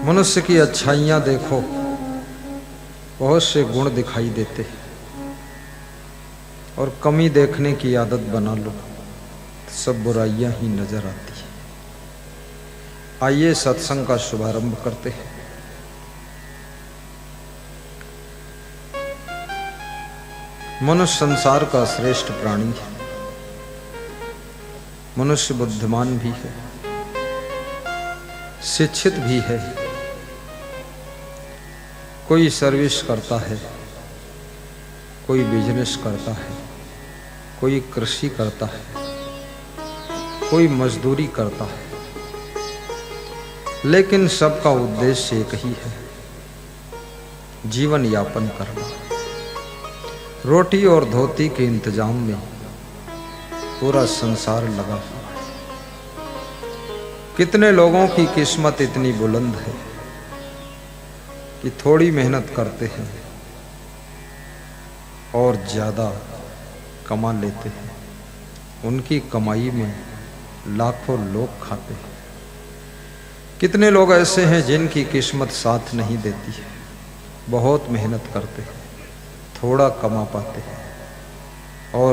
मनुष्य की अच्छाइयां देखो, बहुत से गुण दिखाई देते हैं, और कमी देखने की आदत बना लो तो सब बुराइयां ही नजर आती हैं। आइए सत्संग का शुभारंभ करते हैं। मनुष्य संसार का श्रेष्ठ प्राणी है। मनुष्य बुद्धिमान भी है, शिक्षित भी है। कोई सर्विस करता है, कोई बिजनेस करता है, कोई कृषि करता है, कोई मजदूरी करता है, लेकिन सबका उद्देश्य एक ही है, जीवन यापन करना। रोटी और धोती के इंतजाम में पूरा संसार लगा हुआ है। कितने लोगों की किस्मत इतनी बुलंद है कि थोड़ी मेहनत करते हैं और ज्यादा कमा लेते हैं। उनकी कमाई में लाखों लोग खाते हैं। कितने लोग ऐसे हैं जिनकी किस्मत साथ नहीं देती है, बहुत मेहनत करते हैं, थोड़ा कमा पाते हैं और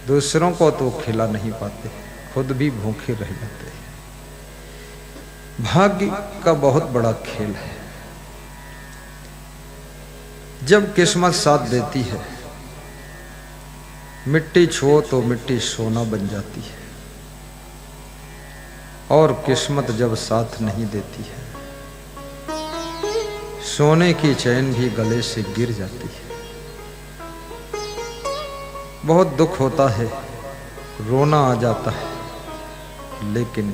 दूसरों को तो खिला नहीं पाते, खुद भी भूखे रह जाते हैं। भाग्य का बहुत बड़ा खेल है। जब किस्मत साथ देती है, मिट्टी छुओ तो मिट्टी सोना बन जाती है, और किस्मत जब साथ नहीं देती है, सोने की चैन भी गले से गिर जाती है। बहुत दुख होता है, रोना आ जाता है, लेकिन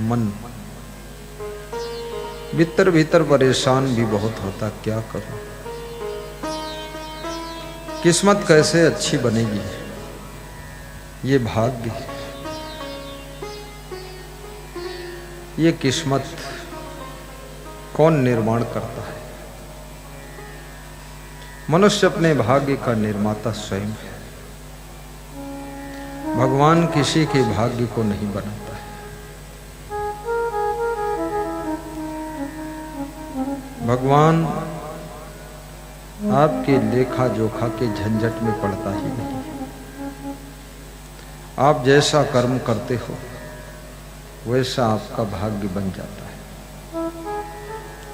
मन भीतर भीतर परेशान भी बहुत होता। क्या करूं, किस्मत कैसे अच्छी बनेगी? ये भाग्य, ये किस्मत कौन निर्माण करता है? मनुष्य अपने भाग्य का निर्माता स्वयं है। भगवान किसी के भाग्य को नहीं बनाता है। भगवान आपके लेखा जोखा के झंझट में पड़ता ही नहीं। आप जैसा कर्म करते हो वैसा आपका भाग्य बन जाता है।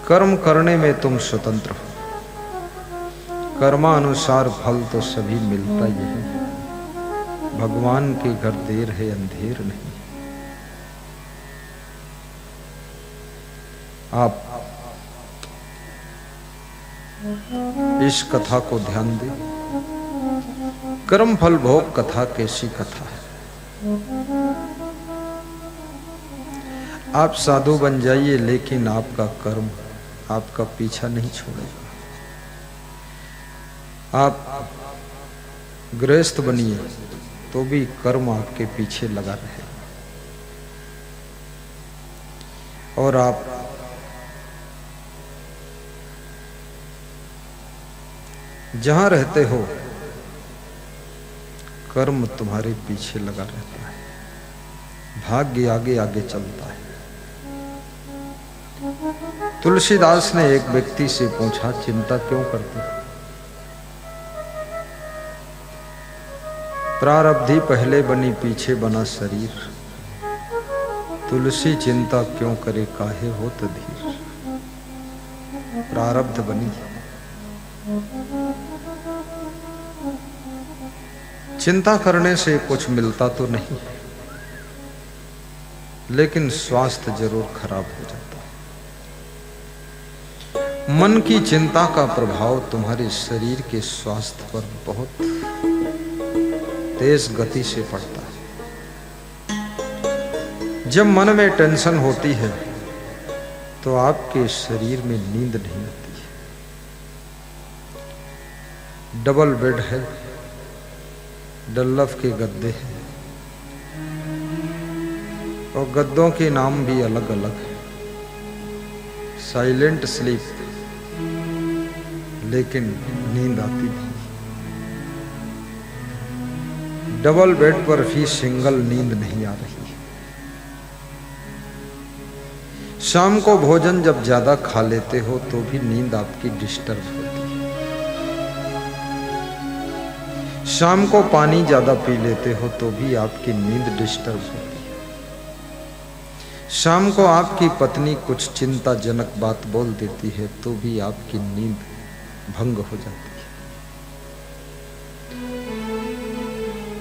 कर्म करने में तुम स्वतंत्र हो। कर्मानुसार फल तो सभी मिलता ही है। भगवान के घर देर है अंधेर नहीं। आप इस कथा को ध्यान दें। कर्म फल भोग कथा कैसी कथा है। आप साधु बन जाइए, लेकिन आपका कर्म आपका पीछा नहीं छोड़ेगा। आप गृहस्थ बनिए तो भी कर्म आपके पीछे लगा रहेगा। और आप जहां रहते हो, कर्म तुम्हारे पीछे लगा रहता है। भाग्य आगे आगे चलता है। तुलसीदास ने एक व्यक्ति से पूछा, चिंता क्यों करते हो? प्रारब्धि पहले बनी पीछे बना शरीर, तुलसी चिंता क्यों करे काहे होत धीर। प्रारब्ध बनी, चिंता करने से कुछ मिलता तो नहीं, लेकिन स्वास्थ्य जरूर खराब हो जाता है। मन की चिंता का प्रभाव तुम्हारे शरीर के स्वास्थ्य पर बहुत तेज गति से पड़ता है। जब मन में टेंशन होती है तो आपके शरीर में नींद नहीं आती है। डबल बेड है, डल्लफ के गद्दे हैं, और गद्दों के नाम भी अलग अलग है। साइलेंट स्लीप, लेकिन नींद आती नहीं। डबल बेड पर भी सिंगल नींद नहीं आ रही। शाम को भोजन जब ज्यादा खा लेते हो तो भी नींद आपकी डिस्टर्ब होती है। शाम को पानी ज्यादा पी लेते हो तो भी आपकी नींद डिस्टर्ब होती है। शाम को आपकी पत्नी कुछ चिंताजनक बात बोल देती है तो भी आपकी नींद भंग हो जाती है।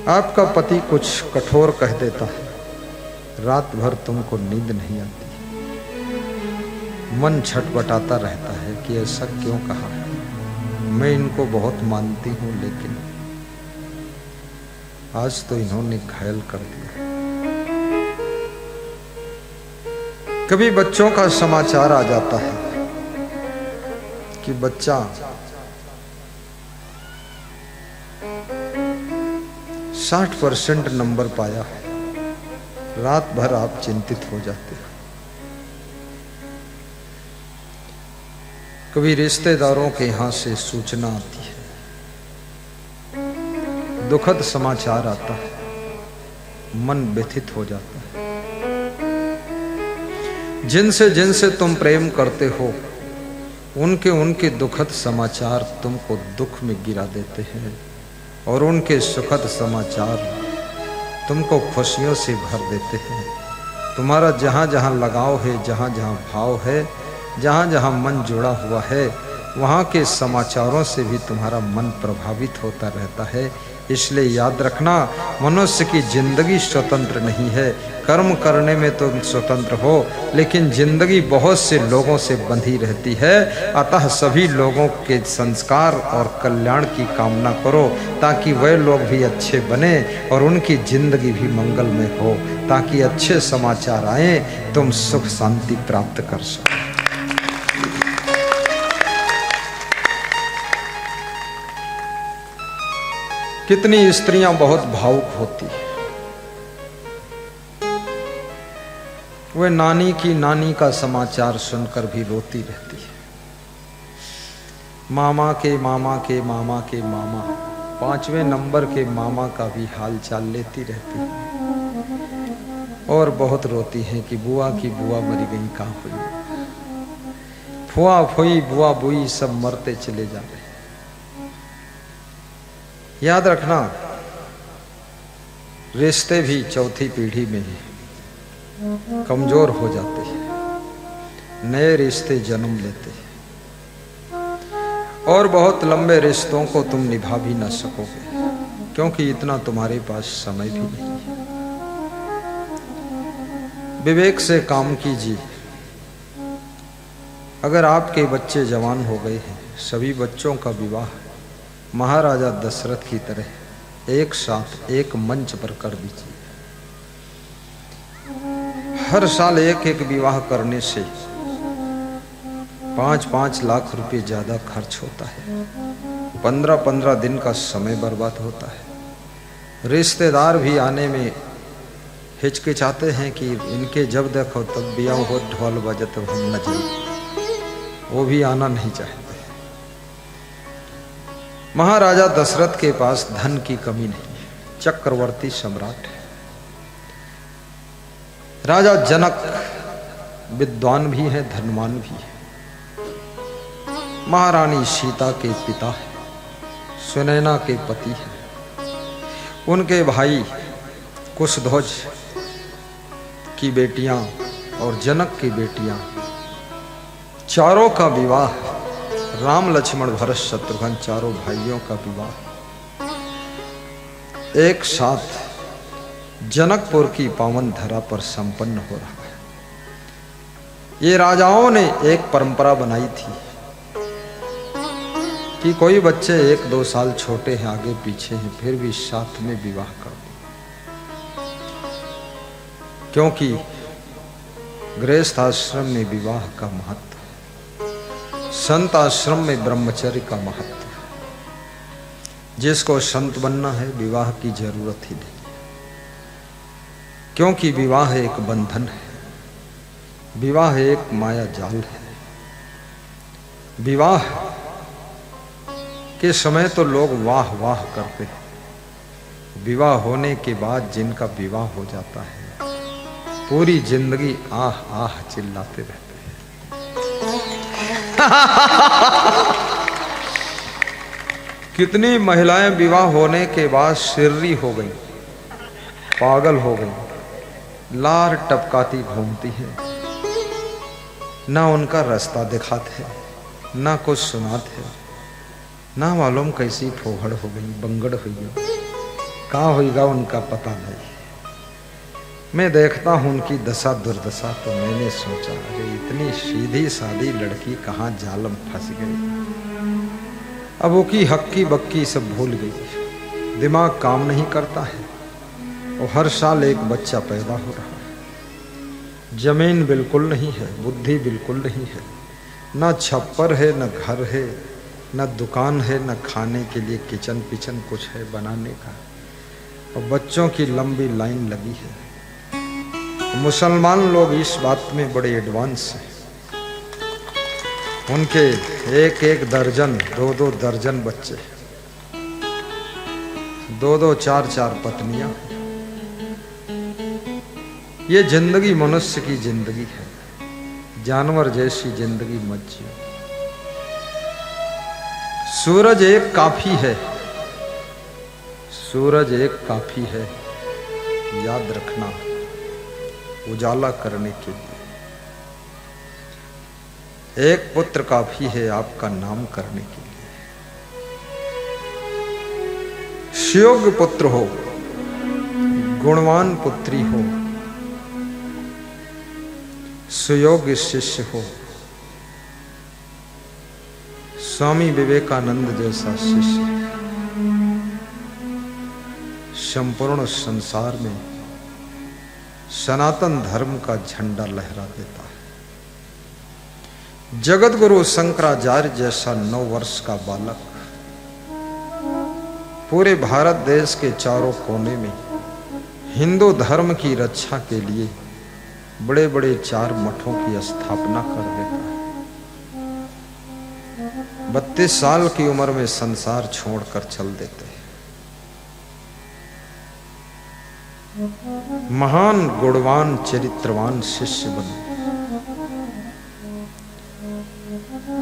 आपका पति कुछ कठोर कह देता है, रात भर तुमको नींद नहीं आती, मन छटपटाता रहता है कि ऐसा क्यों कहा है। मैं इनको बहुत मानती हूं लेकिन आज तो इन्होंने घायल कर दिया। कभी बच्चों का समाचार आ जाता है कि बच्चा 60% नंबर पाया है, रात भर आप चिंतित हो जाते हो। कभी रिश्तेदारों के यहां से सूचना आती है, दुखद समाचार आता है, मन व्यथित हो जाता है। जिनसे जिनसे तुम प्रेम करते हो उनके उनके दुखद समाचार तुमको दुख में गिरा देते हैं और उनके सुखद समाचार तुमको खुशियों से भर देते हैं। तुम्हारा जहाँ जहाँ लगाव है, जहाँ जहाँ भाव है, जहाँ जहाँ मन जुड़ा हुआ है, वहाँ के समाचारों से भी तुम्हारा मन प्रभावित होता रहता है। इसलिए याद रखना, मनुष्य की जिंदगी स्वतंत्र नहीं है। कर्म करने में तुम स्वतंत्र हो लेकिन जिंदगी बहुत से लोगों से बंधी रहती है। अतः सभी लोगों के संस्कार और कल्याण की कामना करो ताकि वह लोग भी अच्छे बने और उनकी जिंदगी भी मंगलमय हो, ताकि अच्छे समाचार आए, तुम सुख शांति प्राप्त कर सको। कितनी स्त्रियां बहुत भावुक होती है, वे नानी का समाचार सुनकर भी रोती रहती है। मामा के मामा के मामा के मामा, 5वें नंबर के मामा का भी हाल चाल लेती रहती है और बहुत रोती हैं कि बुआ की बुआ मरी गई, कहाँ हुई, फुआ फुई बुआ बुई सब मरते चले जा रहे। याद रखना, रिश्ते भी चौथी पीढ़ी में कमजोर हो जाते हैं, नए रिश्ते जन्म लेते हैं और बहुत लंबे रिश्तों को तुम निभा भी ना सकोगे क्योंकि इतना तुम्हारे पास समय भी नहीं है। विवेक से काम कीजिए। अगर आपके बच्चे जवान हो गए हैं, सभी बच्चों का विवाह महाराजा दशरथ की तरह एक साथ एक मंच पर कर दीजिए। हर साल एक एक विवाह करने से 5-5 लाख रुपए ज्यादा खर्च होता है, 15-15 दिन का समय बर्बाद होता है। रिश्तेदार भी आने में हिचकिचाते हैं कि इनके जब देखो तब बियाह हो, ढोल बजत हम न जाए, वो भी आना नहीं चाहते। महाराजा दशरथ के पास धन की कमी नहीं है, चक्रवर्ती सम्राट है। राजा जनक विद्वान भी है, धनवान भी है। महारानी सीता के पिता है, सुनैना के पति है। उनके भाई कुशध्वज की बेटियां और जनक की बेटियां, चारों का विवाह, राम लक्ष्मण भरत शत्रुघ्न चारों भाइयों का विवाह एक साथ जनकपुर की पावन धरा पर संपन्न हो रहा है। ये राजाओं ने एक परंपरा बनाई थी कि कोई बच्चे 1-2 साल छोटे हैं, आगे पीछे हैं, फिर भी साथ में विवाह कर दो, क्योंकि गृहस्थ आश्रम में विवाह का महत्व, संत आश्रम में ब्रह्मचर्य का महत्व। जिसको संत बनना है विवाह की जरूरत ही नहीं, क्योंकि विवाह एक बंधन है, विवाह एक माया जाल है। विवाह के समय तो लोग वाह वाह करते हैं, विवाह होने के बाद जिनका विवाह हो जाता है पूरी जिंदगी आह आह चिल्लाते रहते हैं। कितनी महिलाएं विवाह होने के बाद सिर्री हो गई, पागल हो गई, लार टपकाती घूमती है, ना उनका रास्ता दिखाते, ना कुछ सुनाते, ना मालूम कैसी फोहड़ हो गई, बंगड़ हुई, कहाँ होगा उनका पता नहीं। मैं देखता हूँ उनकी दशा दुर्दशा तो मैंने सोचा अरे इतनी सीधी सादी लड़की कहाँ जाल में फंस गई। अब वो की हक्की बक्की सब भूल गई, दिमाग काम नहीं करता है और हर साल एक बच्चा पैदा हो रहा है। जमीन बिल्कुल नहीं है, बुद्धि बिल्कुल नहीं है, ना छप्पर है, न घर है, न दुकान है, न खाने के लिए किचन पिचन कुछ है बनाने का, और बच्चों की लंबी लाइन लगी है। मुसलमान लोग इस बात में बड़े एडवांस हैं, उनके एक एक दर्जन दो दो दर्जन बच्चे, दो दो चार चार पत्नियां। ये जिंदगी मनुष्य की जिंदगी है, जानवर जैसी जिंदगी मत जियो। सूरज एक काफी है, सूरज एक काफी है, याद रखना उजाला करने के लिए। एक पुत्र काफी है आपका नाम करने के लिए। सुयोग्य पुत्र हो, गुणवान पुत्री हो, सुयोग्य शिष्य हो, स्वामी विवेकानंद जैसा शिष्य संपूर्ण संसार में सनातन धर्म का झंडा लहरा देता है। जगत गुरु शंकराचार्य जैसा 9 वर्ष का बालक पूरे भारत देश के चारों कोने में हिंदू धर्म की रक्षा के लिए बड़े बड़े 4 मठों की स्थापना कर देता है। 32 साल की उम्र में संसार छोड़कर चल देते हैं। महान गुणवान चरित्रवान शिष्य बनो,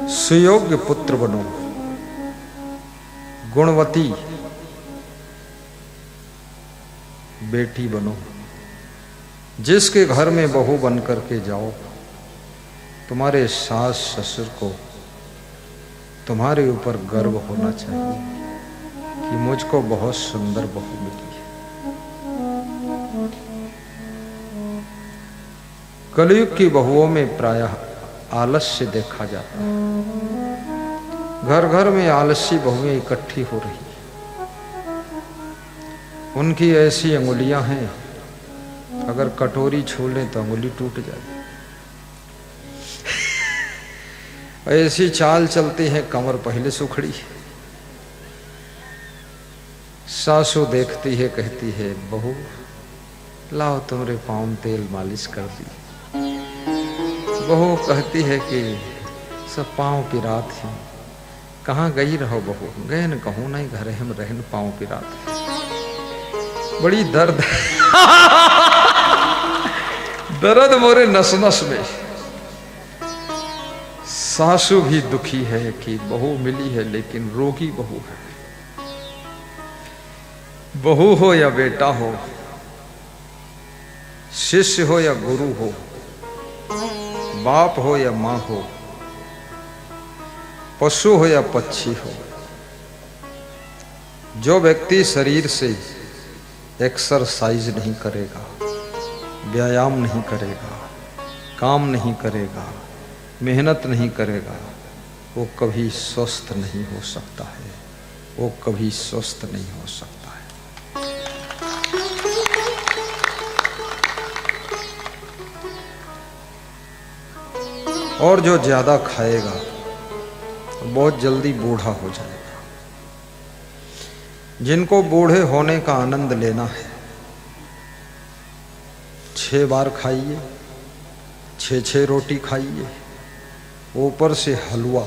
सुयोग्य पुत्र बनो, गुणवती बेटी बनो। जिसके घर में बहू बन करके जाओ, तुम्हारे सास ससुर को तुम्हारे ऊपर गर्व होना चाहिए कि मुझको बहुत सुंदर बहू मिली है। कलयुग की बहुओं में प्रायः आलस्य देखा जाता है। घर घर में आलसी बहुएं इकट्ठी हो रही है। उनकी ऐसी अंगुलियां हैं, अगर कटोरी छू लें तो अंगुली टूट जाए। ऐसी चाल चलती है, कमर पहले सुखड़ी। सासू देखती है, कहती है बहू लाओ तुम्हारे पाँव में तेल मालिश कर दी। बहू कहती है कि सब पाँव की रात है। कहाँ गई रहो बहू? गए न कहूँ नहीं, घर हम रहन पाँव की रात है। बड़ी दर्द दर्द मोरे नस नस में। सासू भी दुखी है कि बहू मिली है लेकिन रोगी बहू है। बहू हो या बेटा हो, शिष्य हो या गुरु हो, बाप हो या मां हो, पशु हो या पक्षी हो, जो व्यक्ति शरीर से एक्सरसाइज नहीं करेगा, व्यायाम नहीं करेगा, काम नहीं करेगा, मेहनत नहीं करेगा, वो कभी स्वस्थ नहीं हो सकता है। वो कभी स्वस्थ नहीं हो सकता है। और जो ज्यादा खाएगा बहुत जल्दी बूढ़ा हो जाएगा। जिनको बूढ़े होने का आनंद लेना है, 6 बार खाइए, 6 रोटी खाइए, ऊपर से हलवा,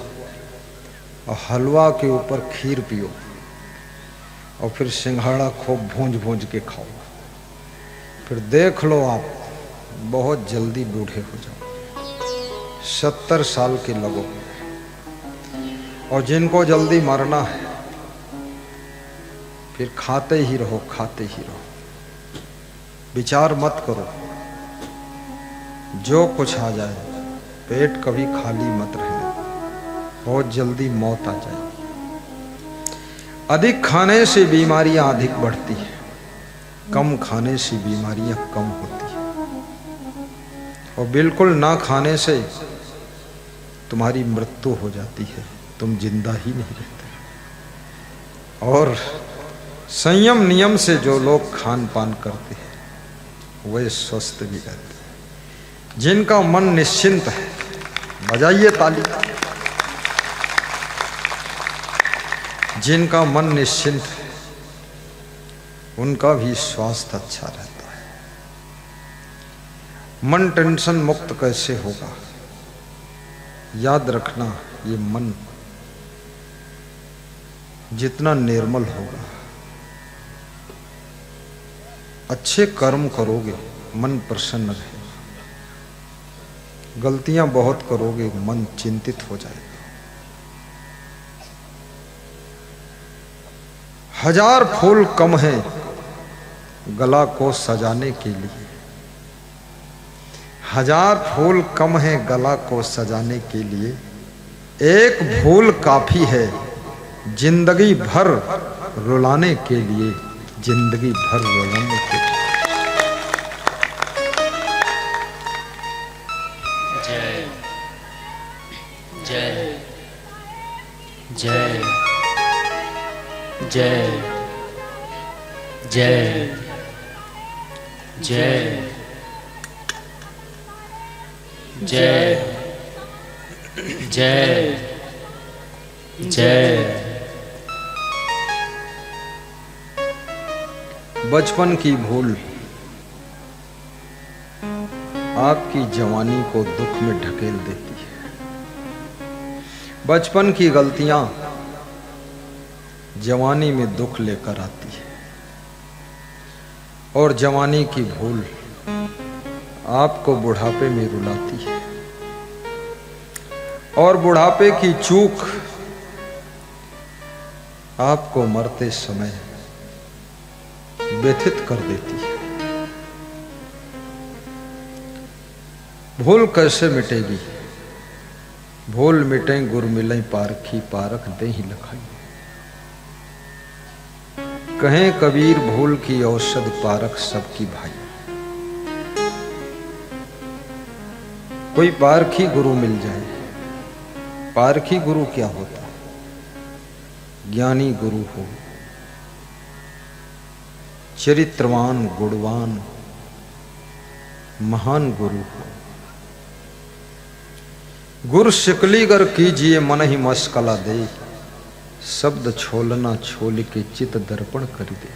और हलवा के ऊपर खीर पियो, और फिर सिंघाड़ा खूब भूंज भूंज के खाओ। फिर देख लो आप बहुत जल्दी बूढ़े हो जाओ, 70 साल के लगो। और जिनको जल्दी मरना है फिर खाते ही रहो, खाते ही रहो, विचार मत करो, जो कुछ आ जाए, पेट कभी खाली मत रहने, बहुत जल्दी मौत आ जाएगी। अधिक खाने से बीमारियां अधिक बढ़ती हैं, कम खाने से बीमारियां कम होती हैं, और बिल्कुल ना खाने से तुम्हारी मृत्यु हो जाती है, तुम जिंदा ही नहीं रहते। और संयम नियम से जो लोग खान पान करते हैं वे स्वस्थ भी रहते हैं। जिनका मन निश्चिंत है, बजाइए ताली। जिनका मन निश्चिंत है उनका भी स्वास्थ्य अच्छा रहता है। मन टेंशन मुक्त कैसे होगा? याद रखना, ये मन जितना निर्मल होगा, अच्छे कर्म करोगे मन प्रसन्न रहेगा, गलतियां बहुत करोगे मन चिंतित हो जाएगा। 1000 फूल कम है गला को सजाने के लिए, 1000 फूल कम है गला को सजाने के लिए, एक फूल काफी है जिंदगी भर रुलाने के लिए, जिंदगी भर रुलाने के लिए। जय जय जय जय जय जय जय जय जय। बचपन की भूल आपकी जवानी को दुख में ढकेल देती है। बचपन की गलतियां जवानी में दुख लेकर आती है, और जवानी की भूल आपको बुढ़ापे में रुलाती है, और बुढ़ापे की चूक आपको मरते समय व्यथित कर देती है। भूल कैसे मिटेगी? भूल मिटे गुर मिले पारखी, पारख दे ही लखाई। कहें कबीर भूल की औषध पारख सबकी भाई। कोई पारखी गुरु मिल जाए। पारखी गुरु क्या होता है? ज्ञानी गुरु हो, चरित्रवान गुणवान महान गुरु हो। गुर शिकलीगर कीजिए मन ही मस्कला दे, शब्द छोलना छोल के चित्त दर्पण कर दे।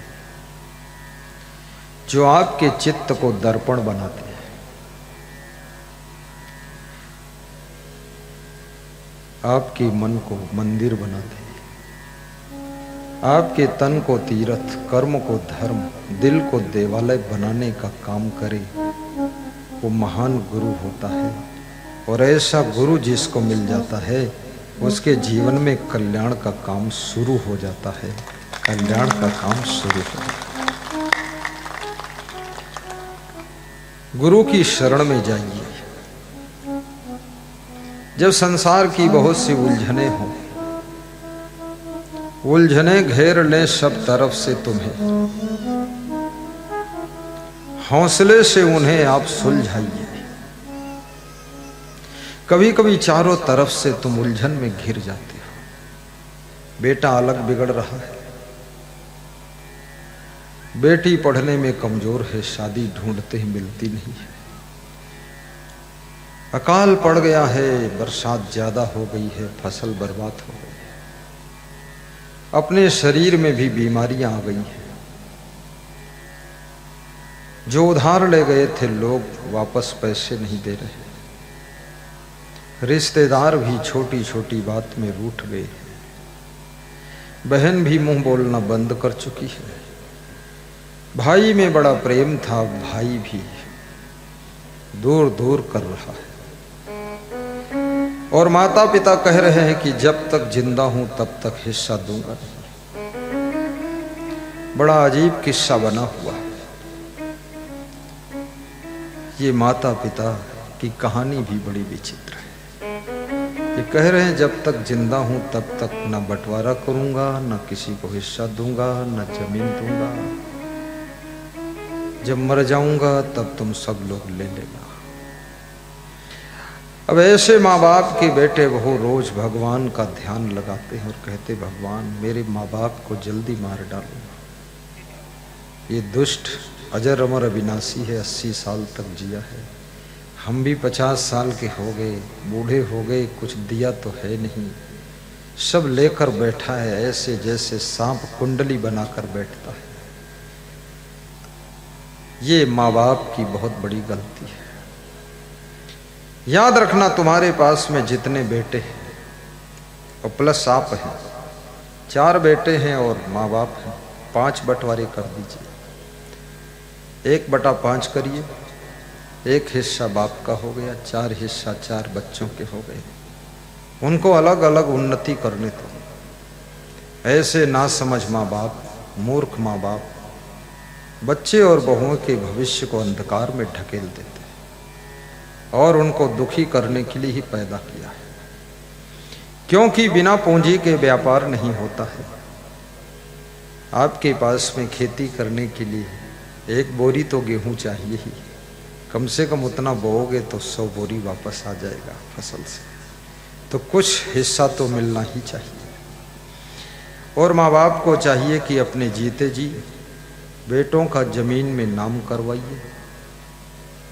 जो आपके चित्त को दर्पण बनाते हैं, आपके मन को मंदिर बनाते हैं, आपके तन को तीर्थ, कर्म को धर्म, दिल को देवालय बनाने का काम करे, वो महान गुरु होता है। और ऐसा गुरु जिसको मिल जाता है उसके जीवन में कल्याण का काम शुरू हो जाता है। कल्याण का काम शुरू हो जाता है। गुरु की शरण में जाइए। जब संसार की बहुत सी उलझने हो, उलझने घेर ले सब तरफ से तुम्हें, हौसले से उन्हें आप सुलझाइए। कभी कभी चारों तरफ से तुम उलझन में घिर जाते हो। बेटा अलग बिगड़ रहा है, बेटी पढ़ने में कमजोर है, शादी ढूंढते ही मिलती नहीं है, अकाल पड़ गया है, बरसात ज्यादा हो गई है, फसल बर्बाद हो गई है, अपने शरीर में भी बीमारियां आ गई हैं। जो उधार ले गए थे लोग वापस पैसे नहीं दे रहे, रिश्तेदार भी छोटी छोटी बात में रूठ गए, बहन भी मुंह बोलना बंद कर चुकी है, भाई में बड़ा प्रेम था, भाई भी दूर दूर कर रहा है। और माता पिता कह रहे हैं कि जब तक जिंदा हूं तब तक हिस्सा दूंगा। बड़ा अजीब किस्सा बना हुआ है। ये माता पिता की कहानी भी बड़ी विचित्र है। ये कह रहे हैं जब तक जिंदा हूं तब तक न बंटवारा करूंगा, न किसी को हिस्सा दूंगा, न जमीन दूंगा। जब मर जाऊंगा तब तुम सब लोग ले लेना। अब ऐसे माँ बाप के बेटे बहू रोज भगवान का ध्यान लगाते हैं और कहते भगवान मेरे माँ बाप को जल्दी मार डालो। ये दुष्ट अजर अमर अविनाशी है, 80 साल तक जिया है। हम भी 50 साल के हो गए, बूढ़े हो गए, कुछ दिया तो है नहीं। सब लेकर बैठा है ऐसे जैसे सांप कुंडली बनाकर बैठता है। ये माँ बाप की बहुत बड़ी गलती है। याद रखना तुम्हारे पास में जितने बेटे हैं और प्लस आप हैं, 4 बेटे हैं और माँ बाप हैं, 5 बंटवारे कर दीजिए। 1/5 करिए, 1 हिस्सा बाप का हो गया, 4 हिस्सा 4 बच्चों के हो गए। उनको अलग अलग उन्नति करने दो। ऐसे ना समझ माँ बाप, मूर्ख माँ बाप बच्चे और बहुओं के भविष्य को अंधकार में ढकेल देते और उनको दुखी करने के लिए ही पैदा किया है। क्योंकि बिना पूंजी के व्यापार नहीं होता है। आपके पास में खेती करने के लिए 1 बोरी तो गेहूं चाहिए ही। कम से कम उतना बोओगे तो 100 बोरी वापस आ जाएगा फसल से। तो कुछ हिस्सा तो मिलना ही चाहिए। और माँ बाप को चाहिए कि अपने जीते जी बेटों का जमीन में नाम करवाइए।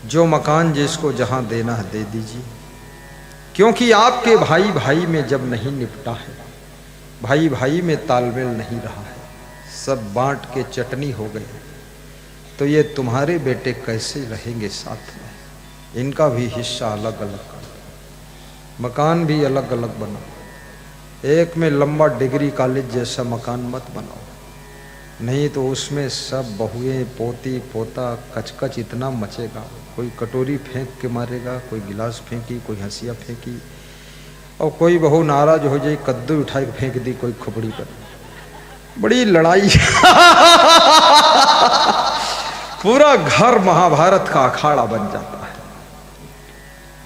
जो मकान जिसको जहां देना है दे दीजिए। क्योंकि आपके भाई भाई में जब नहीं निपटा है, भाई भाई में तालमेल नहीं रहा है, सब बांट के चटनी हो गए, तो ये तुम्हारे बेटे कैसे रहेंगे साथ में। इनका भी हिस्सा अलग अलग कर दो। मकान भी अलग अलग बनाओ। एक में लंबा डिग्री कॉलेज जैसा मकान मत बनाओ, नहीं तो उसमें सब बहुएं पोती पोता कचकच इतना मचेगा। कोई कटोरी फेंक के मारेगा, कोई गिलास फेंकी, कोई हंसिया फेंकी, और कोई बहू नाराज हो जाए कद्दू उठा के फेंक दी कोई खोपड़ी पर। बड़ी लड़ाई पूरा घर महाभारत का अखाड़ा बन जाता है।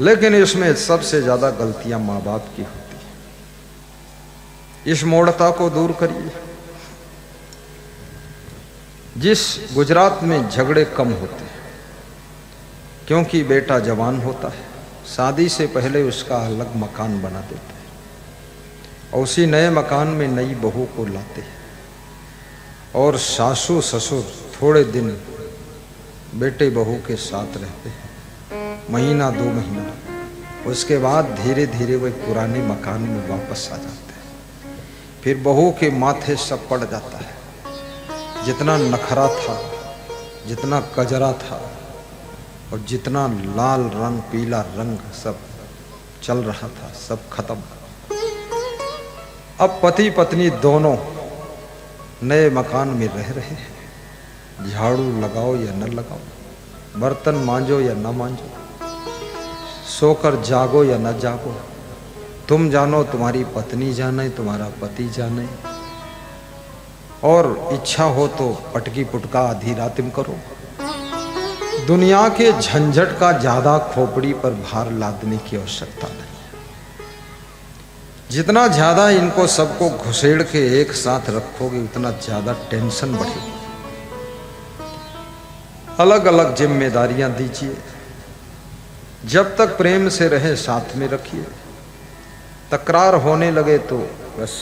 लेकिन इसमें सबसे ज्यादा गलतियां माँ बाप की होती है। इस मूढ़ता को दूर करिए। जिस गुजरात में झगड़े कम होते हैं क्योंकि बेटा जवान होता है, शादी से पहले उसका अलग मकान बना देते हैं और उसी नए मकान में नई बहू को लाते हैं और सासू ससुर थोड़े दिन बेटे बहू के साथ रहते हैं, महीना 2 महीना। उसके बाद धीरे धीरे वह पुराने मकान में वापस आ जाते हैं। फिर बहू के माथे सब पड़ जाता है। जितना नखरा था, जितना कजरा था और जितना लाल रंग पीला रंग सब चल रहा था, सब खत्म। अब पति पत्नी दोनों नए मकान में रह रहे हैं। झाड़ू लगाओ या न लगाओ, बर्तन मांजो या न मांजो, सोकर जागो या न जागो, तुम जानो, तुम्हारी पत्नी जाने, तुम्हारा पति जाने। और इच्छा हो तो पटकी पुटका आधी रात में करो। दुनिया के झंझट का ज्यादा खोपड़ी पर भार लादने की आवश्यकता नहीं। जितना ज्यादा इनको सबको घुसेड़ के एक साथ रखोगे उतना ज्यादा टेंशन बढ़ेगी। अलग अलग जिम्मेदारियां दीजिए। जब तक प्रेम से रहे साथ में रखिए। तकरार होने लगे तो बस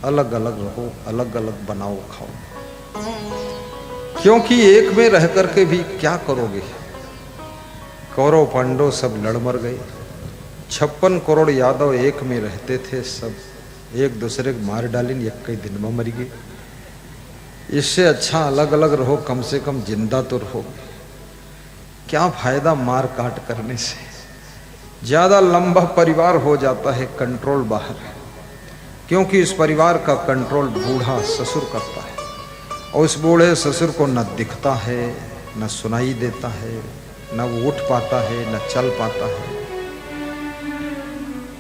अलग अलग रहो, अलग अलग बनाओ खाओ। क्योंकि एक में रह करके भी क्या करोगे। कौरव पांडव सब लड़ मर गए। 56 करोड़ यादव एक में रहते थे, सब एक दूसरे को मार डालें, एक कई दिन में मर गए। इससे अच्छा अलग अलग रहो, कम से कम जिंदा तो रहो। क्या फायदा मार काट करने से। ज्यादा लंबा परिवार हो जाता है, कंट्रोल बाहर है। क्योंकि इस परिवार का कंट्रोल बूढ़ा ससुर करता है और उस बूढ़े ससुर को न दिखता है, न सुनाई देता है, न वो उठ पाता है न चल पाता है।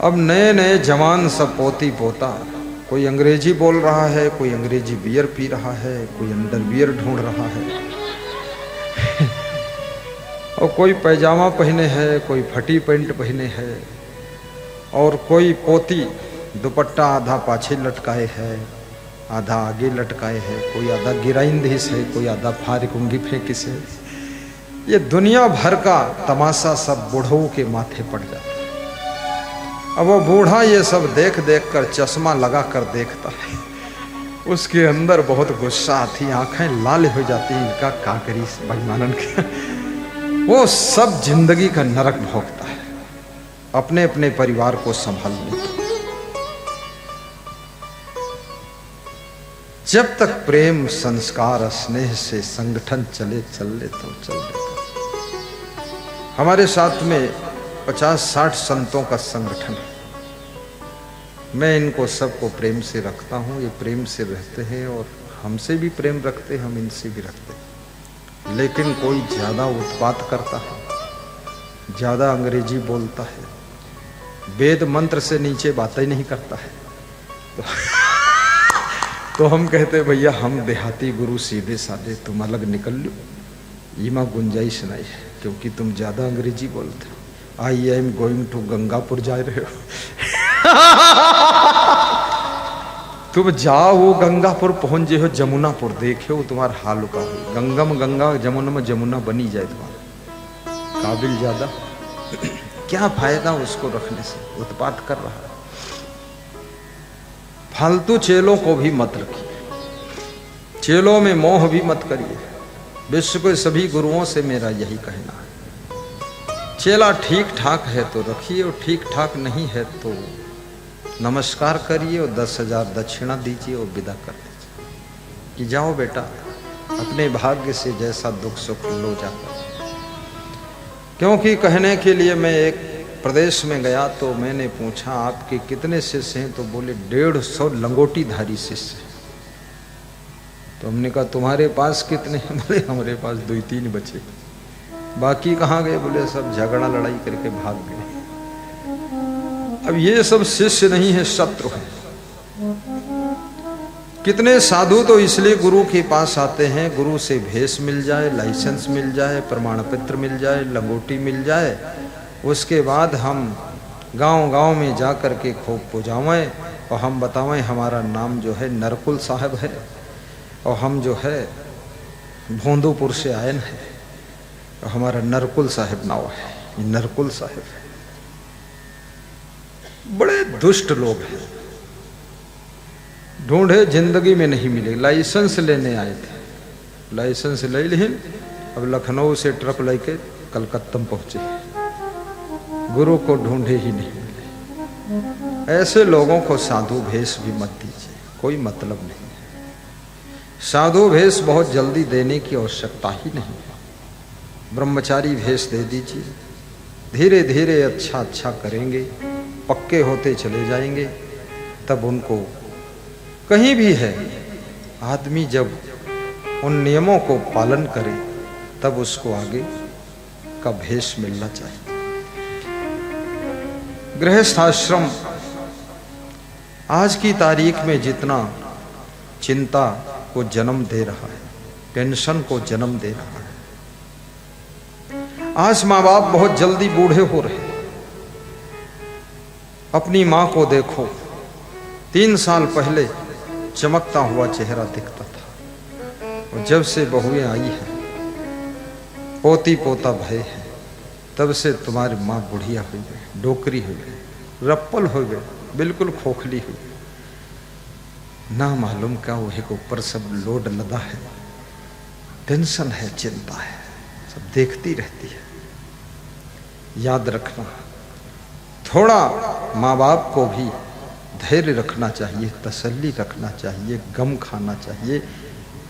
अब नए नए जवान सब पोती पोता, कोई अंग्रेजी बोल रहा है, कोई अंग्रेजी बियर पी रहा है, कोई अंडरवियर ढूंढ रहा है और कोई पैजामा पहने है, कोई फटी पैंट पहने है, और कोई पोती दुपट्टा आधा पाछे लटकाए है, आधा आगे लटकाए है, कोई आधा गिराइंदिस है, कोई आधा फारिकुंगी फेंकिस है। ये दुनिया भर का तमाशा सब बूढ़ों के माथे पड़ जाता है। अब वो बूढ़ा ये सब देख देख कर चश्मा लगा कर देखता है, उसके अंदर बहुत गुस्सा आती, आंखें लाल हो जाती, इनका काकरी बेईमानन के। वो सब जिंदगी का नरक भोगता है, अपने अपने परिवार को संभाल लेता। जब तक प्रेम संस्कार स्नेह से संगठन चले चल लेता चल लेता। हमारे साथ में 50-60 संतों का संगठन है। मैं इनको सबको प्रेम से रखता हूँ, ये प्रेम से रहते हैं और हमसे भी प्रेम रखते हैं, हम इनसे भी रखते हैं। लेकिन कोई ज़्यादा उत्पात करता है, ज़्यादा अंग्रेजी बोलता है, वेद मंत्र से नीचे बातें नहीं करता है, तो हम कहते भैया हम देहाती गुरु सीधे साधे, तुम अलग निकल लो, ये माँ गुंजाइश नहीं है, क्योंकि तुम ज़्यादा अंग्रेजी बोलते हो। I am going to Gangapur जा रहे हो तुम जाओ, वो गंगापुर पहुंचे हो, जमुनापुर देखे हो, तुम्हारा हाल का हो। गंगम गंगा जमुना में जमुना बनी जाए तुम्हारा काबिल ज्यादा क्या फायदा उसको रखने से, उत्पात कर रहा है। फालतू चेलों को भी मत रखिए, चेलों में मोह भी मत करिए। विश्व के सभी गुरुओं से मेरा यही कहना है, चेला ठीक ठाक है तो रखिए, और ठीक ठाक नहीं है तो नमस्कार करिए और 10,000 दक्षिणा दीजिए और विदा कर दीजिए कि जाओ बेटा, अपने भाग्य से जैसा दुख सुख लो जाकर। क्योंकि कहने के लिए मैं एक प्रदेश में गया तो मैंने पूछा आपके कितने शिष्य हैं, तो बोले 150 लंगोटीधारी शिष्य। तो हमने कहा तुम्हारे पास कितने हैं? बोले हमारे पास 2-3 बचे, बाकी कहाँ गए? बोले सब झगड़ा लड़ाई करके भाग गए। अब ये सब शिष्य नहीं है, शत्रु है। कितने साधु तो इसलिए गुरु के पास आते हैं, गुरु से भेष मिल जाए, लाइसेंस मिल जाए, प्रमाण पत्र मिल जाए, लंगोटी मिल जाए, उसके बाद हम गांव-गांव में जा कर के खूब पुजावें और हम बतावें हमारा नाम जो है नरकुल साहब है और हम जो है भोंदूपुर से आए हैं और हमारा नरकुल साहब नाव है, ये नरकुल साहब है। बड़े दुष्ट लोग हैं, ढूंढे जिंदगी में नहीं मिले। लाइसेंस लेने आए थे, लाइसेंस ले लेकिन अब लखनऊ से ट्रक लेके कलकत्ता पहुंचे, गुरु को ढूंढे ही नहीं मिले। ऐसे लोगों को साधु भेष भी मत दीजिए, कोई मतलब नहीं है। साधु भेष बहुत जल्दी देने की आवश्यकता ही नहीं है। ब्रह्मचारी भेष दे दीजिए, धीरे धीरे अच्छा अच्छा करेंगे, पक्के होते चले जाएंगे, तब उनको कहीं भी है आदमी जब उन नियमों को पालन करे तब उसको आगे का भेष मिलना चाहिए। गृहस्थाश्रम आज की तारीख में जितना चिंता को जन्म दे रहा है, टेंशन को जन्म दे रहा है। आज माँ बाप बहुत जल्दी बूढ़े हो रहे हैं। अपनी माँ को देखो, 3 साल पहले चमकता हुआ चेहरा दिखता था, और जब से बहुएं आई हैं, पोती पोता भय है, तब से तुम्हारी माँ बुढ़िया हुई गई, डोकरी हुई गई, रप्पल हो गई, बिल्कुल खोखली हुई, ना मालूम क्या वो के ऊपर सब लोड लदा है, टेंशन है, चिंता है, सब देखती रहती है। याद रखना, थोड़ा माँ बाप को भी धैर्य रखना चाहिए, तसल्ली रखना चाहिए, गम खाना चाहिए,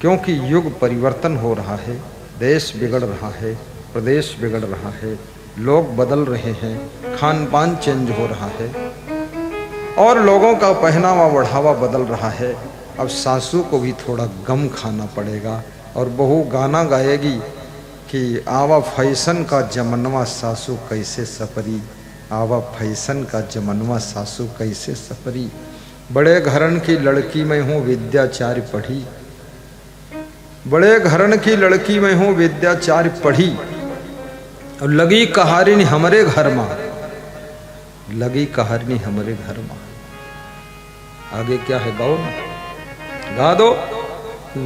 क्योंकि युग परिवर्तन हो रहा है, देश बिगड़ रहा है, प्रदेश बिगड़ रहा है, लोग बदल रहे हैं, खान पान चेंज हो रहा है और लोगों का पहनावा बढ़ावा बदल रहा है। अब सासू को भी थोड़ा गम खाना पड़ेगा और बहू गाना गाएगी कि आवा फैशन का जमनवा सासू कैसे सफरी, आवा फैशन का जमनवा सासू कैसे सफरी। बड़े घरन की लड़की मैं हूँ विद्याचार्य पढ़ी, बड़े घरन की लड़की मैं हूँ विद्याचार्य पढ़ी। और लगी कहारिनी हमरे घर मां, लगी कहारिनी हमरे घर मां। आगे क्या है गाओ ना, गा दो।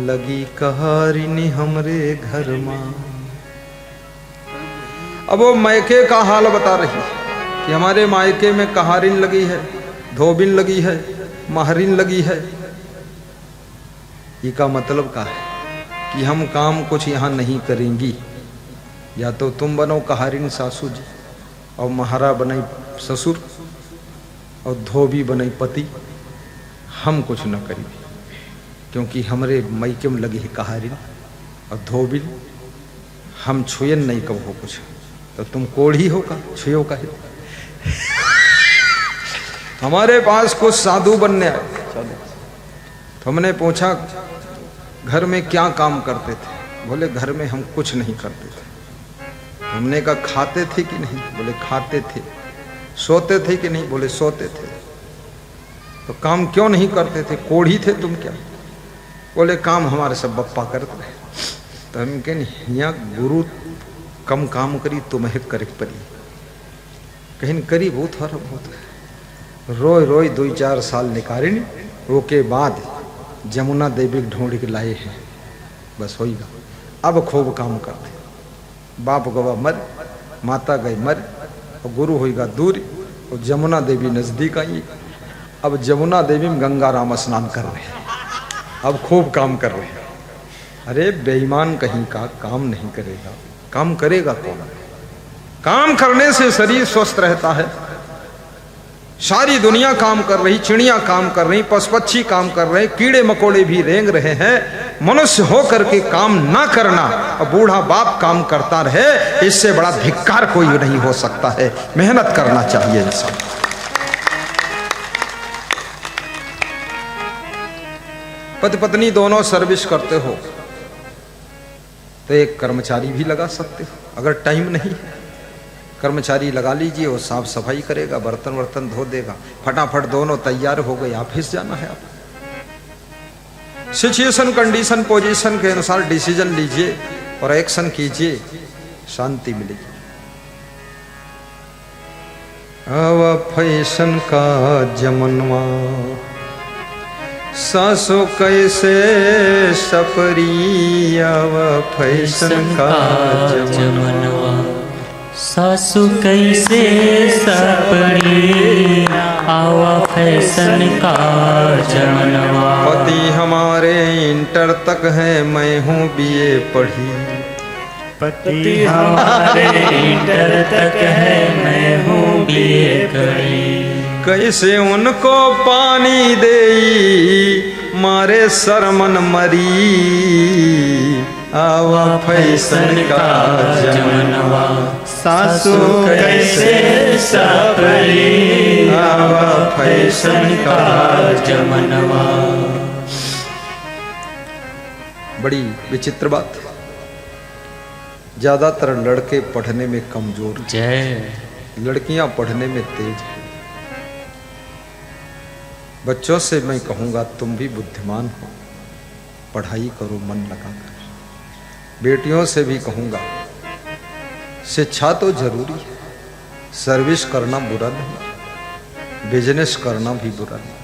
लगी कहारिनी हमरे घर मां। अब वो मायके का हाल बता रही है कि हमारे मायके में कहारिन लगी है, धोबिन लगी है, महरिन लगी है। ये का मतलब का है कि हम काम कुछ यहां नहीं करेंगी। या तो तुम बनो कहारिन सासू जी और महारा बनाई ससुर और धोबी बनाई पति, हम कुछ न करी, क्योंकि हमरे मायके में लगी है कहारिन और धोबिन। हम छुयन नहीं कहो कुछ, तो तुम कोढ़ी हो का छुयो का है। हमारे पास कुछ साधु बनने आए, तो हमने पूछा घर में क्या काम करते थे। बोले घर में हम कुछ नहीं करते थे। हमने कहा खाते थे कि नहीं, बोले खाते थे। सोते थे कि नहीं, बोले सोते थे। तो काम क्यों नहीं करते थे, कोढ़ी थे तुम क्या? बोले काम हमारे सब बप्पा करते रहे। तो हम कहें यहाँ गुरु कम काम करी तुम्हें करे परी, कहीं करी बहुत हर बहुत रोय रोय 2-4 साल निकाली। वो के बाद जमुना देवी ढूंढ के लाए हैं, बस होगा। अब खूब काम करते, बाप गवा मर, माता गई मर, और गुरु होगा दूर, और जमुना देवी नजदीक आई। अब जमुना देवी में गंगा राम स्नान कर रहे हैं, अब खूब काम कर रहे हैं। अरे बेईमान कहीं का काम नहीं करेगा, काम करेगा कौन? काम करने से शरीर स्वस्थ रहता है। सारी दुनिया काम कर रही, चिड़िया काम कर रही, पशु पक्षी काम कर रहे, कीड़े मकोड़े भी रेंग रहे हैं। मनुष्य हो करके काम ना करना और बूढ़ा बाप काम करता रहे, इससे बड़ा धिक्कार कोई नहीं हो सकता है। मेहनत करना चाहिए इंसान। पति पत्नी दोनों सर्विस करते हो तो एक कर्मचारी भी लगा सकते हो। अगर टाइम नहीं है, कर्मचारी लगा लीजिए, वो साफ सफाई करेगा, बर्तन वर्तन धो देगा, फटाफट दोनों तैयार हो गए, ऑफिस जाना है। आप सिचुएशन कंडीशन पोजीशन के अनुसार डिसीजन लीजिए और एक्शन कीजिए, शांति मिलेगी। अब फैशन का जमनवा सासो कैसे सपरी, अब फैशन का जमनवा सासु कैसे सपरी, आवा फैशन का जमनवा। पति हमारे इंटर तक है, मैं हूँ बीए पढ़ी। पति हमारे इंटर तक है, मैं हूँ बीए पढ़ी। कैसे उनको पानी देई, मारे सरमन मरी, आवा फैशन का जमनवा सासु कैसे सपरी, आवा फैशन का जमनवा। बड़ी विचित्र बात, ज्यादातर लड़के पढ़ने में कमजोर, जय। लड़कियां पढ़ने में तेज हैं। बच्चों से मैं कहूंगा तुम भी बुद्धिमान हो, पढ़ाई करो मन लगाकर। बेटियों से भी कहूंगा शिक्षा तो जरूरी है, सर्विस करना बुरा नहीं, बिजनेस करना भी बुरा नहीं।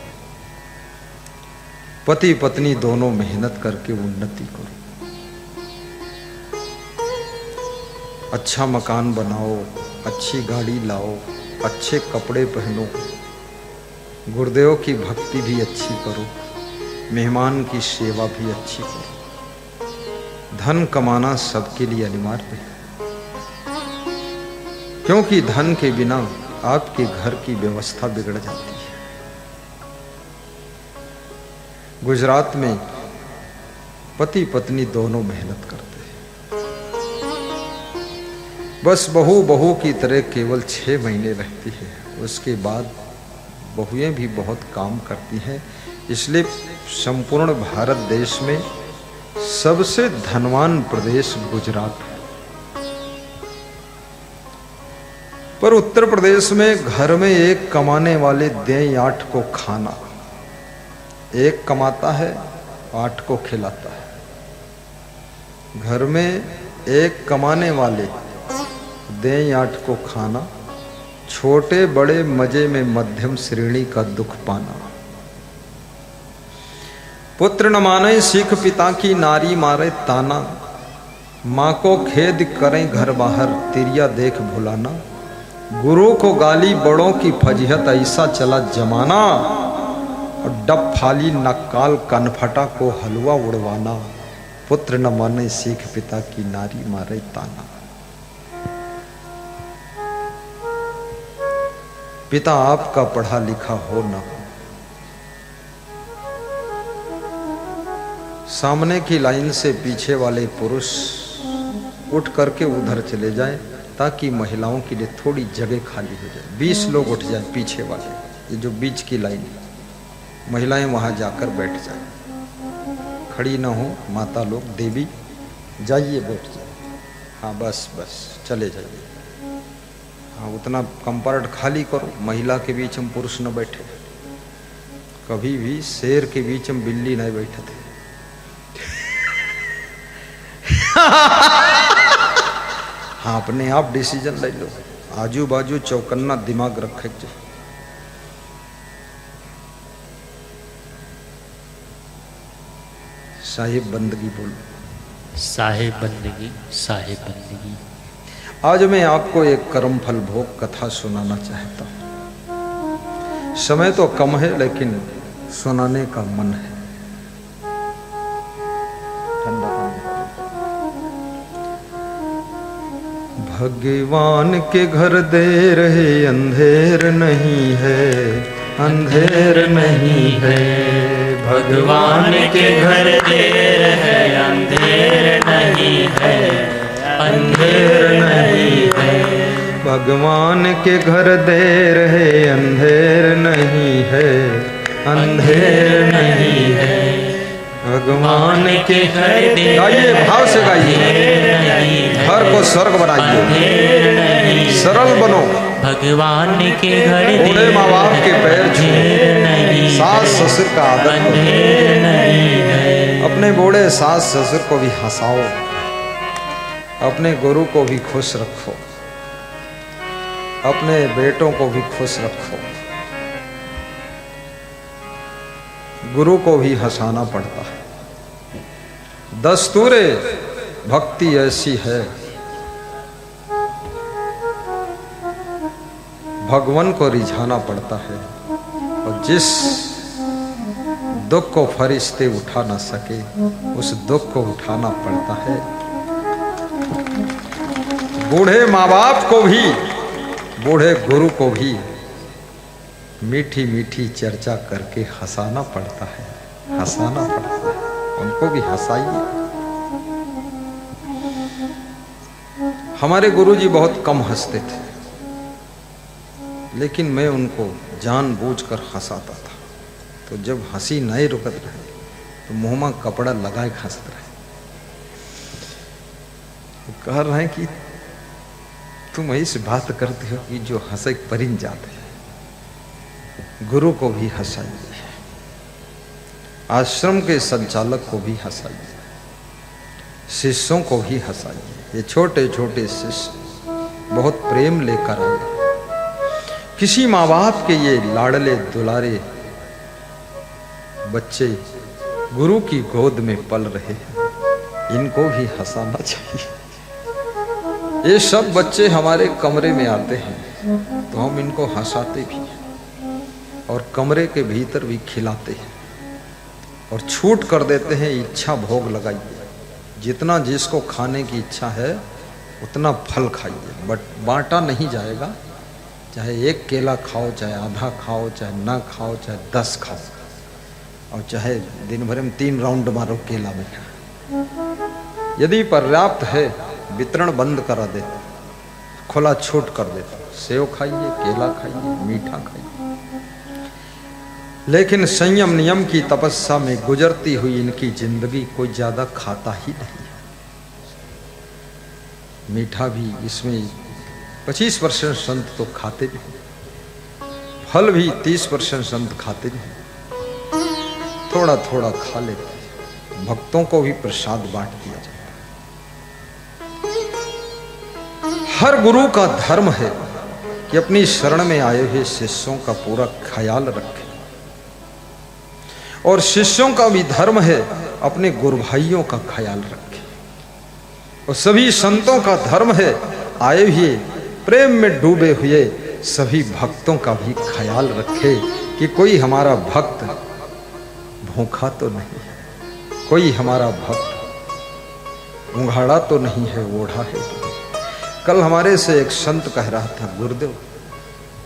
पति पत्नी दोनों मेहनत करके उन्नति करो, अच्छा मकान बनाओ, अच्छी गाड़ी लाओ, अच्छे कपड़े पहनो, गुरुदेव की भक्ति भी अच्छी करो, मेहमान की सेवा भी अच्छी करो। धन कमाना सबके लिए अनिवार्य है, क्योंकि धन के बिना आपके घर की व्यवस्था बिगड़ जाती है। गुजरात में पति पत्नी दोनों मेहनत करते हैं, बस बहू की तरह केवल 6 महीने रहती है, उसके बाद बहुएं भी बहुत काम करती हैं। इसलिए संपूर्ण भारत देश में सबसे धनवान प्रदेश गुजरात है। पर उत्तर प्रदेश में घर में एक कमाने वाले दें 8 को खाना, एक कमाता है 8 को खिलाता है। घर में एक कमाने वाले दें 8 को खाना, छोटे बड़े मजे में मध्यम श्रेणी का दुख पाना। पुत्र न माने सीख पिता की, नारी मारे ताना। माँ को खेद करें घर बाहर, तिरिया देख भुलाना। गुरु को गाली बड़ों की फजीहत, ऐसा चला जमाना। और डब फाली नक्काल कनफटा को हलवा उड़वाना। पुत्र न माने सीख पिता की, नारी मारे ताना। पिता आपका पढ़ा लिखा हो ना हो, सामने की लाइन से पीछे वाले पुरुष उठ करके उधर चले जाएं, ताकि महिलाओं के लिए थोड़ी जगह खाली हो जाए। 20 लोग उठ जाएं पीछे वाले, ये जो बीच की लाइन है, महिलाएं वहां जाकर बैठ जाएं। खड़ी ना हो माता लोग, देवी जाइए बैठ जाए। हाँ बस बस चले जाइए। हाँ उतना कंपार्ट खाली करो, महिला के बीच में पुरुष न बैठे। कभी भी शेर के बीच में बिल्ली नहीं बैठे थे। हाँ अपने आप डिसीजन ले लो, आजू बाजू चौकन्ना दिमाग रखे। साहिब बंदगी बोलो। साहिब बंदगी, साहिब बंदगी। आज मैं आपको एक कर्मफल भोग कथा सुनाना चाहता हूं। समय तो कम है लेकिन सुनाने का मन है। ठंडा पानी। भगवान के घर देर है, अंधेर नहीं है, अंधेर नहीं है। भगवान के घर देर है, अंधेर नहीं है, अंधेर नहीं है। भगवान के घर देर है, अंधेर नहीं है, अंधेर नहीं है। भगवान के घर देर, गाइए भाव से गाइए, घर को स्वर्ग बनाइए, सरल बनो। भगवान के घर बूढ़े माँ बाप के पैर छूए, सास ससुर का आदर करो। अपने बूढ़े सास ससुर को भी हंसाओ, अपने गुरु को भी खुश रखो, अपने बेटों को भी खुश रखो। गुरु को भी हंसाना पड़ता है। दस्तूरे भक्ति ऐसी है, भगवान को रिझाना पड़ता है। और जिस दुख को फरिश्ते उठा ना सके, उस दुख को उठाना पड़ता है। बूढ़े माँ बाप को भी, बूढ़े गुरु को भी मीठी मीठी चर्चा करके हंसाना पड़ता है, हंसाना पड़ता है। उनको भी हंसाइए। हमारे गुरुजी बहुत कम हंसते थे, लेकिन मैं उनको जानबूझकर हंसाता था। तो जब हंसी नहीं रुकत रहे तो मुंह में कपड़ा लगाए हंसते रहे। तो कह रहे हैं कि तुम ऐसी बात करते हो कि जो हंसे परिन जाते हैं। गुरु को भी हंसाइए, आश्रम के संचालक को भी हंसाइए, शिष्यों को भी हंसाइए। ये छोटे छोटे शिष्य बहुत प्रेम लेकर आए। किसी माँ बाप के ये लाडले दुलारे बच्चे गुरु की गोद में पल रहे हैं, इनको भी हंसाना चाहिए। ये सब बच्चे हमारे कमरे में आते हैं तो हम इनको हंसाते भी हैं और कमरे के भीतर भी खिलाते हैं और छूट कर देते हैं। इच्छा भोग लगाइए, जितना जिसको खाने की इच्छा है उतना फल खाइए, बट बांटा नहीं जाएगा। चाहे एक केला खाओ, चाहे आधा खाओ, चाहे ना खाओ, चाहे 10 खाओ, और चाहे दिन भर में 3 राउंड मारो केला में। यदि पर्याप्त है वितरण बंद करा देते, खुला छूट कर देते। सेव खाइए, केला खाइए, मीठा खाइए। लेकिन संयम नियम की तपस्या में गुजरती हुई इनकी जिंदगी कोई ज्यादा खाता ही नहीं। मीठा भी इसमें 25% संत तो खाते भी हैं, फल भी 30% संत खाते भी हैं, थोड़ा थोड़ा खा लेते हैं। भक्तों को भी प्रसाद बांट दिया जाता है। हर गुरु का धर्म है कि अपनी शरण में आए हुए शिष्यों का पूरा ख्याल रखे, और शिष्यों का भी धर्म है अपने गुरु भाइयों का ख्याल रखे, और सभी संतों का धर्म है आए हुए प्रेम में डूबे हुए सभी भक्तों का भी ख्याल रखे कि कोई हमारा भक्त भूखा तो नहीं है, कोई हमारा भक्त उंघाड़ा तो नहीं है, ओढ़ा है तो नहीं। कल हमारे से एक संत कह रहा था, गुरुदेव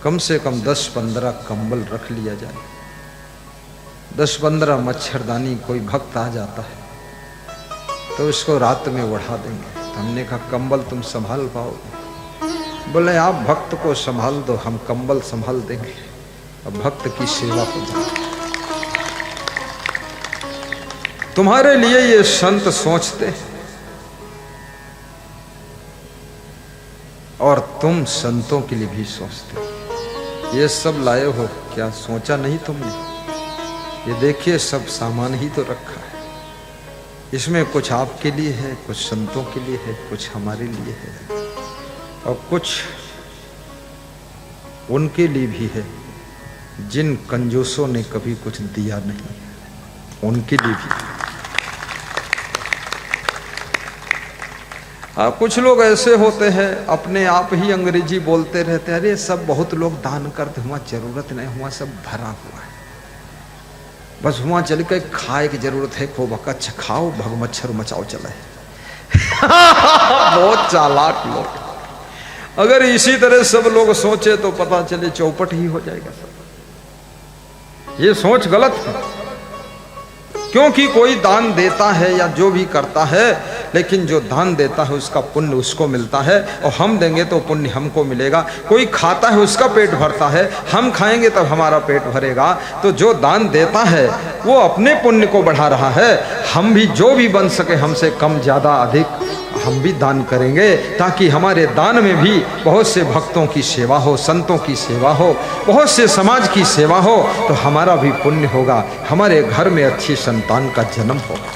कम से कम 10-15 कंबल रख लिया जाए, 10-15 मच्छरदानी, कोई भक्त आ जाता है तो उसको रात में ओढ़ा देंगे। तो हमने कहा कंबल तुम संभाल पाओगे? बोले आप भक्त को संभाल दो, हम कंबल संभाल देंगे, अब भक्त की सेवा हो जाए। तुम्हारे लिए ये संत सोचते हैं और तुम संतों के लिए भी सोचते हो। ये सब लाए हो, क्या सोचा नहीं तुमने? ये देखिए सब सामान ही तो रखा है, इसमें कुछ आपके लिए है, कुछ संतों के लिए है, कुछ हमारे लिए है, और कुछ उनके लिए भी है जिन कंजूसों ने कभी कुछ दिया नहीं, उनके लिए भी। कुछ लोग ऐसे होते हैं अपने आप ही अंग्रेजी बोलते रहते हैं, अरे सब बहुत लोग दान करते, हुआ जरूरत नहीं, हुआ सब भरा हुआ है, बस हुआ चल के खाए की जरूरत है, खूब अच्छा खाओ, भग मच्छर मचाओ चले। बहुत चालाक लोग। अगर इसी तरह सब लोग सोचे तो पता चले चौपट ही हो जाएगा सब। ये सोच गलत है, क्योंकि कोई दान देता है या जो भी करता है, लेकिन जो दान देता है उसका पुण्य उसको मिलता है, और हम देंगे तो पुण्य हमको मिलेगा। कोई खाता है उसका पेट भरता है, हम खाएंगे तब हमारा पेट भरेगा। तो जो दान देता है वो अपने पुण्य को बढ़ा रहा है। हम भी जो भी बन सके हमसे कम ज़्यादा अधिक हम भी दान करेंगे, ताकि हमारे दान में भी बहुत से भक्तों की सेवा हो, संतों की सेवा हो, बहुत से समाज की सेवा हो, तो हमारा भी पुण्य होगा, हमारे घर में अच्छी संतान का जन्म होगा।